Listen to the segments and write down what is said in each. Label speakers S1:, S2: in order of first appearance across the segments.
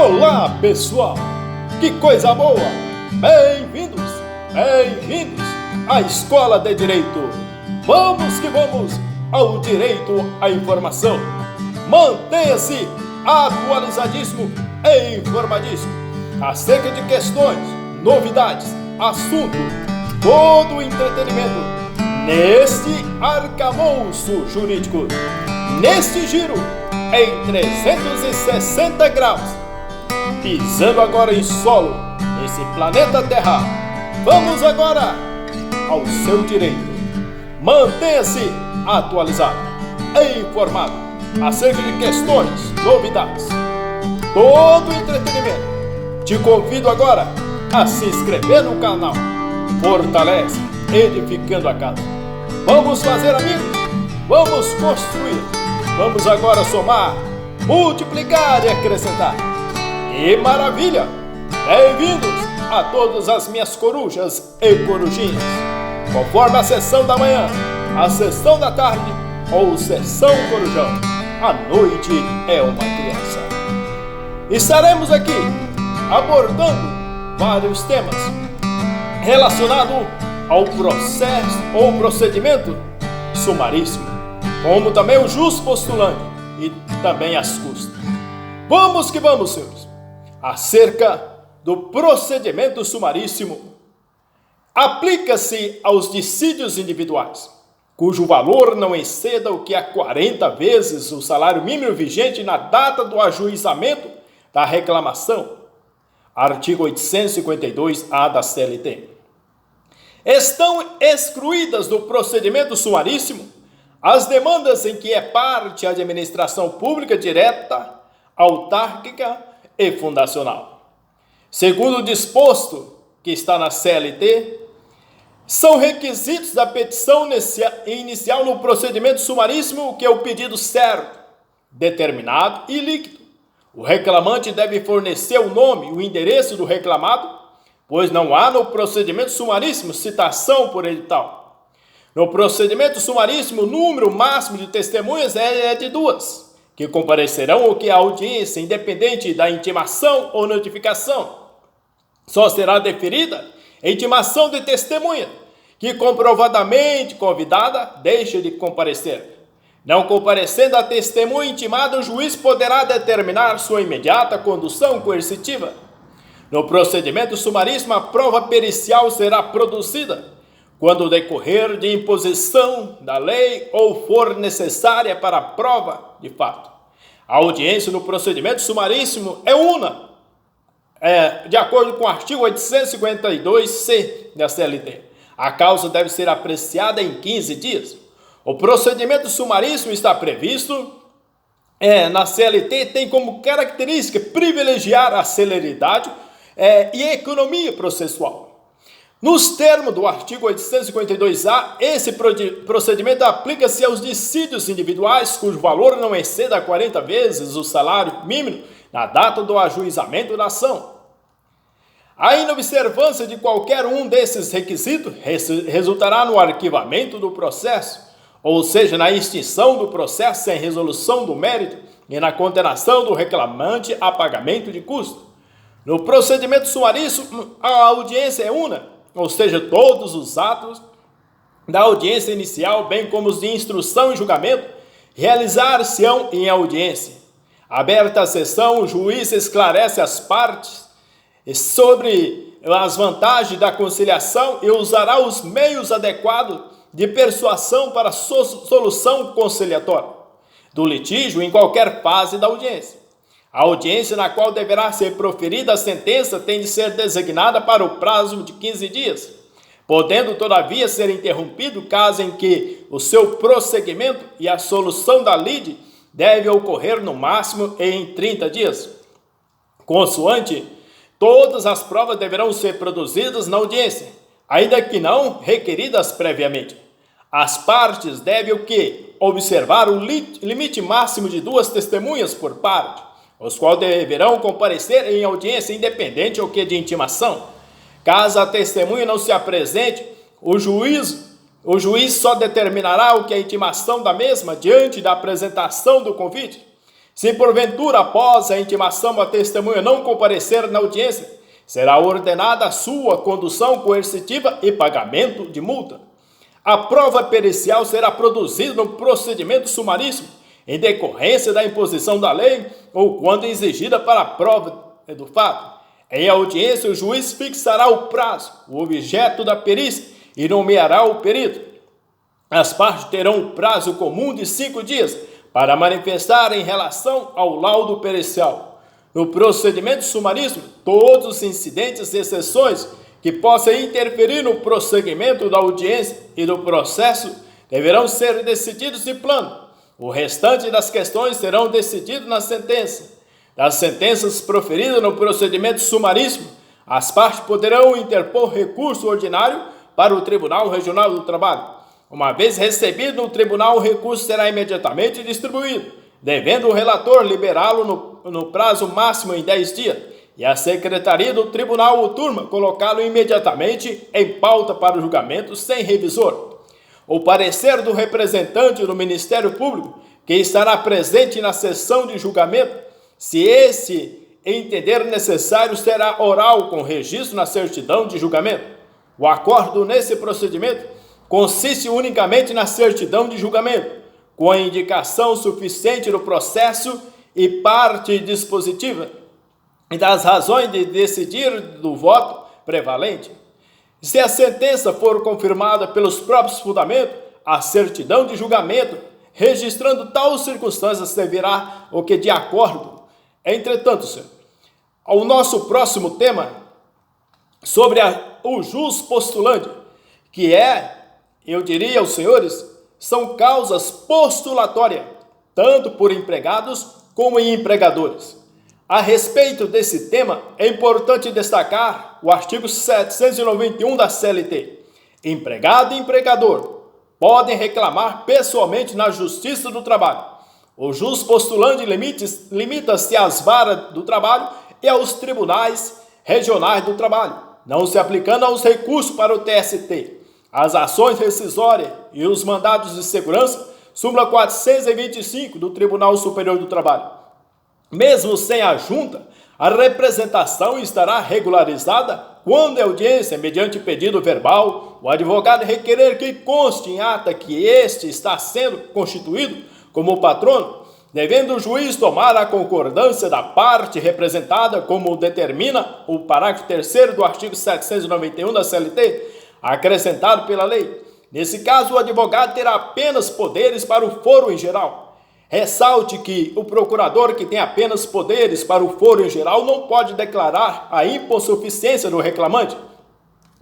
S1: Olá, pessoal! Que coisa boa! Bem-vindos à Escola de Direito! Vamos que vamos ao direito à informação! Mantenha-se atualizadíssimo e informadíssimo acerca de questões, novidades, assunto, todo o entretenimento neste arcabouço jurídico, neste giro em 360 graus, pisando agora em solo, nesse planeta Terra. Vamos agora ao seu direito. Mantenha-se atualizado e informado acerca de questões, novidades, todo o entretenimento. Te convido agora a se inscrever no canal. Fortalece, edificando a casa. Vamos fazer amigos, vamos construir, vamos agora somar, multiplicar e acrescentar. Que maravilha! Bem-vindos a todas as minhas corujas e corujinhas. Conforme a sessão da manhã, a sessão da tarde ou sessão corujão, a noite é uma criança. Estaremos aqui abordando vários temas relacionados ao processo ou procedimento sumaríssimo, como também o jus postulante e também as custas. Vamos que vamos, senhores. Acerca do procedimento sumaríssimo, aplica-se aos dissídios individuais, cujo valor não exceda o que é 40 vezes o salário mínimo vigente na data do ajuizamento da reclamação. Artigo 852-A da CLT. Estão excluídas do procedimento sumaríssimo as demandas em que é parte a administração pública direta, autárquica e fundacional. Segundo o disposto que está na CLT, são requisitos da petição inicial no procedimento sumaríssimo que é o pedido certo, determinado e líquido. O reclamante deve fornecer o nome e o endereço do reclamado, pois não há no procedimento sumaríssimo citação por edital. No procedimento sumaríssimo, o número máximo de testemunhas é de 2, que comparecerão ou que a audiência, independente da intimação ou notificação, só será deferida a intimação de testemunha, que comprovadamente convidada deixa de comparecer. Não comparecendo a testemunha intimada, o juiz poderá determinar sua imediata condução coercitiva. No procedimento sumaríssimo, a prova pericial será produzida quando decorrer de imposição da lei ou for necessária para a prova de fato. A audiência no procedimento sumaríssimo é una, de acordo com o artigo 852-C da CLT. A causa deve ser apreciada em 15 dias. O procedimento sumaríssimo está previsto na CLT, tem como característica privilegiar a celeridade e economia processual. Nos termos do artigo 852-A, esse procedimento aplica-se aos dissídios individuais cujo valor não exceda 40 vezes o salário mínimo na data do ajuizamento da ação. A inobservância de qualquer um desses requisitos resultará no arquivamento do processo, ou seja, na extinção do processo sem resolução do mérito e na condenação do reclamante a pagamento de custo. No procedimento sumaríssimo, a audiência é una, ou seja, todos os atos da audiência inicial, bem como os de instrução e julgamento, realizar-se-ão em audiência. Aberta a sessão, o juiz esclarece as partes sobre as vantagens da conciliação e usará os meios adequados de persuasão para a solução conciliatória do litígio em qualquer fase da audiência. A audiência na qual deverá ser proferida a sentença tem de ser designada para o prazo de 15 dias, podendo, todavia, ser interrompido caso em que o seu prosseguimento e a solução da lide deve ocorrer no máximo em 30 dias. Consoante, todas as provas deverão ser produzidas na audiência, ainda que não requeridas previamente. As partes devem observar o limite máximo de 2 testemunhas por parte, os quais deverão comparecer em audiência independente ou de intimação. Caso a testemunha não se apresente, o juiz só determinará o que é a intimação da mesma diante da apresentação do convite. Se porventura após a intimação a testemunha não comparecer na audiência, será ordenada a sua condução coercitiva e pagamento de multa. A prova pericial será produzida no procedimento sumaríssimo, em decorrência da imposição da lei ou quando exigida para a prova do fato. Em audiência, o juiz fixará o prazo, o objeto da perícia e nomeará o perito. As partes terão um prazo comum de 5 dias para manifestar em relação ao laudo pericial. No procedimento sumaríssimo, todos os incidentes e exceções que possam interferir no prosseguimento da audiência e do processo deverão ser decididos de plano. O restante das questões serão decididas na sentença. Das sentenças proferidas no procedimento sumaríssimo, as partes poderão interpor recurso ordinário para o Tribunal Regional do Trabalho. Uma vez recebido no tribunal, o recurso será imediatamente distribuído, devendo o relator liberá-lo no prazo máximo em 10 dias, e a secretaria do tribunal ou turma colocá-lo imediatamente em pauta para o julgamento sem revisor. O parecer do representante do Ministério Público, que estará presente na sessão de julgamento, se esse entender necessário, será oral com registro na certidão de julgamento. O acordo nesse procedimento consiste unicamente na certidão de julgamento, com a indicação suficiente do processo e parte dispositiva e das razões de decidir do voto prevalente. Se a sentença for confirmada pelos próprios fundamentos, a certidão de julgamento, registrando tal circunstância, servirá o que de acordo. Entretanto, senhor, ao nosso próximo tema, sobre o jus postulante, que eu diria aos senhores, são causas postulatórias, tanto por empregados como em empregadores. A respeito desse tema, é importante destacar o artigo 791 da CLT. Empregado e empregador podem reclamar pessoalmente na Justiça do Trabalho. O jus postulante limita-se às varas do trabalho e aos tribunais regionais do trabalho, não se aplicando aos recursos para o TST. As ações rescisórias e os mandados de segurança, súmula 425 do Tribunal Superior do Trabalho. Mesmo sem a junta, a representação estará regularizada quando a audiência, mediante pedido verbal, o advogado requerer que conste em ata que este está sendo constituído como patrono, devendo o juiz tomar a concordância da parte representada, como determina o parágrafo 3º do artigo 791 da CLT, acrescentado pela lei. Nesse caso, o advogado terá apenas poderes para o foro em geral. Ressalte que o procurador que tem apenas poderes para o foro em geral não pode declarar a hipossuficiência do reclamante,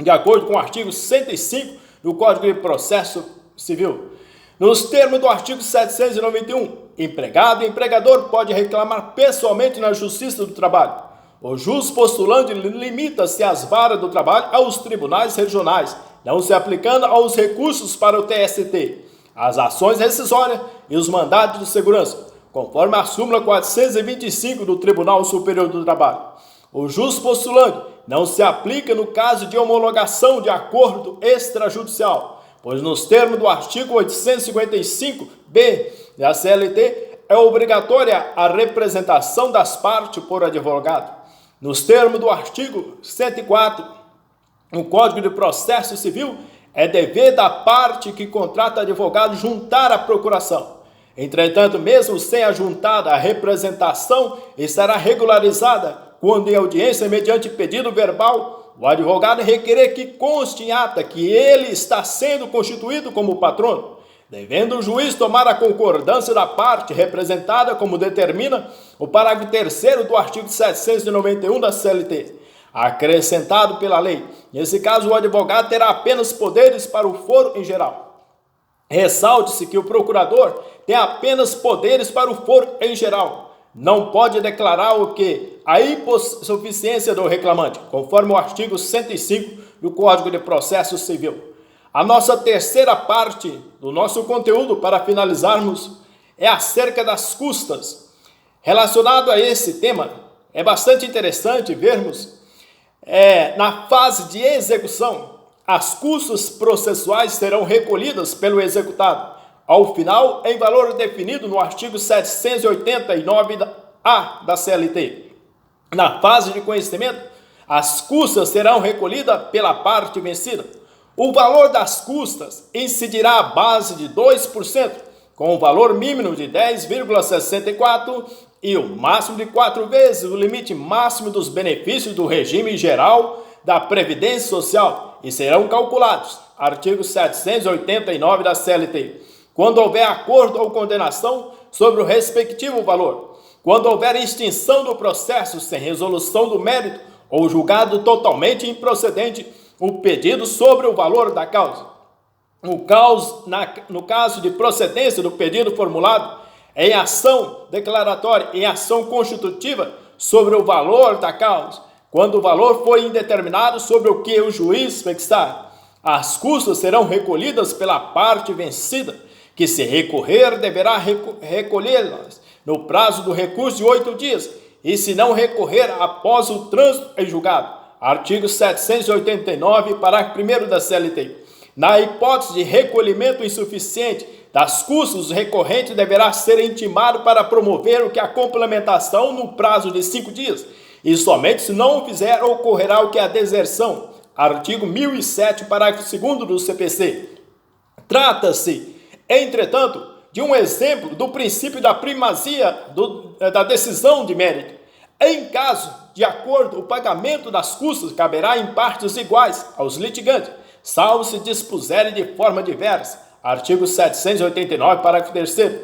S1: de acordo com o artigo 105 do Código de Processo Civil. Nos termos do artigo 791, empregado e empregador pode reclamar pessoalmente na Justiça do Trabalho. O jus postulante limita-se às varas do trabalho aos tribunais regionais, não se aplicando aos recursos para o TST, as ações rescisórias e os mandados de segurança, conforme a súmula 425 do Tribunal Superior do Trabalho. O jus postulante não se aplica no caso de homologação de acordo extrajudicial, pois nos termos do artigo 855-B da CLT é obrigatória a representação das partes por advogado. Nos termos do artigo 104, no Código de Processo Civil, é dever da parte que contrata advogado juntar a procuração. Entretanto, mesmo sem a juntada, a representação estará regularizada quando em audiência, mediante pedido verbal, o advogado requerer que conste em ata que ele está sendo constituído como patrono, devendo o juiz tomar a concordância da parte representada, como determina o parágrafo 3º do artigo 791 da CLT, acrescentado pela lei. Nesse caso, o advogado terá apenas poderes para o foro em geral. Ressalte-se que o procurador tem apenas poderes para o foro em geral. Não pode declarar o que? A hipossuficiência do reclamante, conforme o artigo 105 do Código de Processo Civil. A nossa terceira parte do nosso conteúdo, para finalizarmos, é acerca das custas. Relacionado a esse tema, é bastante interessante vermos, na fase de execução, as custas processuais serão recolhidas pelo executado, ao final em valor definido no artigo 789-A da CLT. Na fase de conhecimento, as custas serão recolhidas pela parte vencida. O valor das custas incidirá à base de 2%, com o valor mínimo de 10,64 e o máximo de 4 vezes o limite máximo dos benefícios do regime geral da Previdência Social e serão calculados, artigo 789 da CLT, quando houver acordo ou condenação sobre o respectivo valor, quando houver extinção do processo sem resolução do mérito ou julgado totalmente improcedente o pedido sobre o valor da causa. No caso de procedência do pedido formulado em ação declaratória, em ação constitutiva sobre o valor da causa, quando o valor foi indeterminado sobre o que o juiz fixar, as custas serão recolhidas pela parte vencida, que se recorrer deverá recolhê-las no prazo do recurso de 8 dias, e se não recorrer após o trânsito em julgado. Artigo 789, parágrafo 1º da CLT. Na hipótese de recolhimento insuficiente das custas, o recorrente deverá ser intimado para promover a complementação no prazo de 5 dias, e somente se não o fizer ocorrerá o que é a deserção. Artigo 1007, parágrafo 2º do CPC. Trata-se, entretanto, de um exemplo do princípio da primazia da decisão de mérito. Em caso de acordo, o pagamento das custas caberá em partes iguais aos litigantes, salvo se dispuserem de forma diversa. Artigo 789, parágrafo 3º.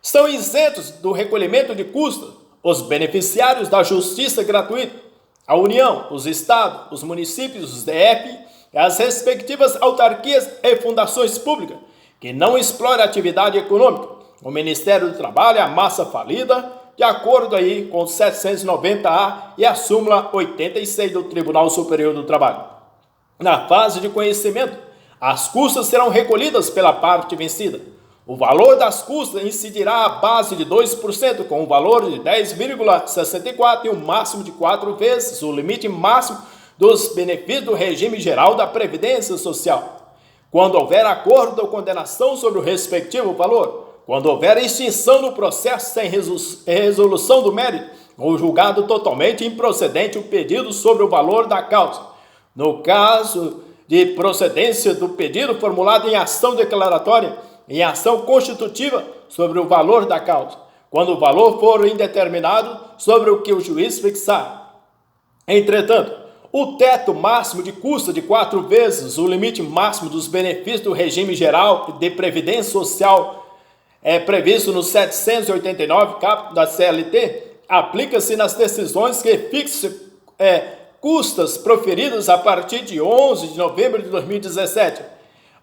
S1: São isentos do recolhimento de custas os beneficiários da justiça gratuita, a União, os Estados, os municípios, os DF e as respectivas autarquias e fundações públicas, que não explorem atividade econômica, o Ministério do Trabalho, a massa falida, de acordo aí com o 790-A e a súmula 86 do Tribunal Superior do Trabalho. Na fase de conhecimento, as custas serão recolhidas pela parte vencida. O valor das custas incidirá à base de 2%, com o valor de 10,64 e o máximo de 4 vezes o limite máximo dos benefícios do regime geral da Previdência Social. Quando houver acordo ou condenação sobre o respectivo valor, quando houver extinção do processo sem resolução do mérito, ou julgado totalmente improcedente o pedido sobre o valor da causa. No caso de procedência do pedido formulado em ação declaratória, em ação constitutiva sobre o valor da causa, quando o valor for indeterminado sobre o que o juiz fixar. Entretanto, o teto máximo de custa de 4 vezes o limite máximo dos benefícios do regime geral de previdência social previsto no 789 caput da CLT, aplica-se nas decisões que fixam custas proferidas a partir de 11 de novembro de 2017.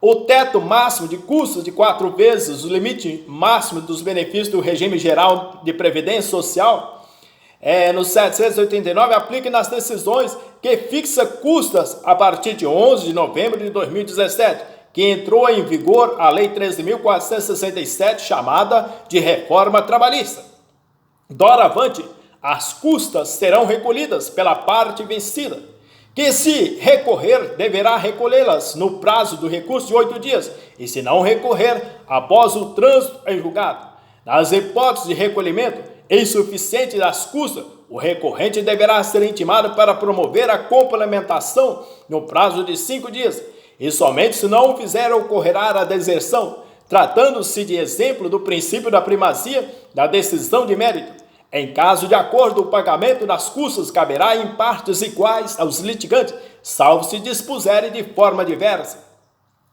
S1: O teto máximo de custas de 4 vezes o limite máximo dos benefícios do regime geral de previdência social, no 789, aplica nas decisões que fixa custas a partir de 11 de novembro de 2017, que entrou em vigor a Lei 13.467, chamada de Reforma Trabalhista. Doravante, as custas serão recolhidas pela parte vencida, que se recorrer, deverá recolhê-las no prazo do recurso de 8 dias, e se não recorrer, após o trânsito em julgado. Nas hipóteses de recolhimento insuficiente das custas, o recorrente deverá ser intimado para promover a complementação no prazo de 5 dias, e somente se não o fizer ocorrerá a deserção, tratando-se de exemplo do princípio da primazia da decisão de mérito. Em caso de acordo, o pagamento das custas caberá em partes iguais aos litigantes, salvo se dispuserem de forma diversa.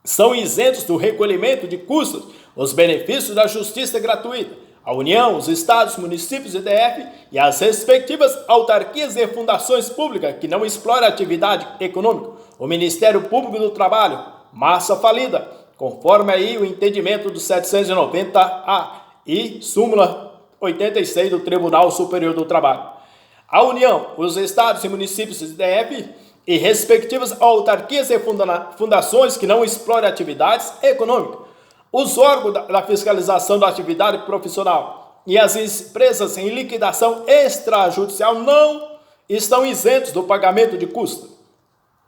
S1: São isentos do recolhimento de custas os benefícios da justiça gratuita, a União, os Estados, municípios e DF e as respectivas autarquias e fundações públicas que não exploram atividade econômica, o Ministério Público do Trabalho, massa falida, conforme aí o entendimento do 790-A e súmula 86 do Tribunal Superior do Trabalho. A União, os Estados e municípios e DF e respectivas autarquias e fundações que não exploram atividades econômicas, os órgãos da fiscalização da atividade profissional e as empresas em liquidação extrajudicial não estão isentos do pagamento de custas.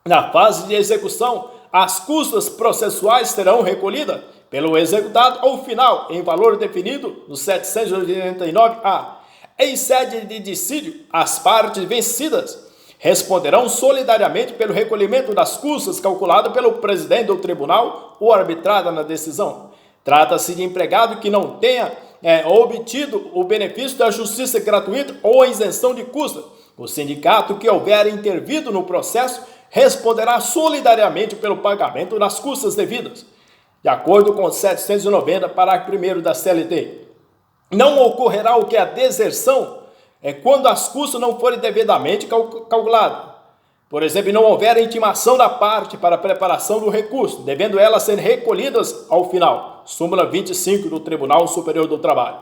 S1: Na fase de execução, as custas processuais serão recolhidas pelo executado ao final, em valor definido no 789-A. Em sede de dissídio, as partes vencidas responderão solidariamente pelo recolhimento das custas calculado pelo presidente do tribunal ou arbitrada na decisão. Trata-se de empregado que não tenha obtido o benefício da justiça gratuita ou a isenção de custas. O sindicato que houver intervido no processo responderá solidariamente pelo pagamento das custas devidas. De acordo com o 790, parágrafo 1º da CLT, não ocorrerá o que é a deserção quando as custas não forem devidamente calculadas. Por exemplo, não houver intimação da parte para a preparação do recurso, devendo elas ser recolhidas ao final. Súmula 25 do Tribunal Superior do Trabalho.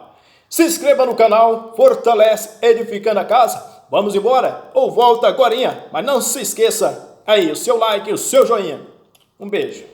S1: Se inscreva no canal, fortalece edificando a casa. Vamos embora? Ou volta agorinha, mas não se esqueça aí o seu like e o seu joinha. Um beijo.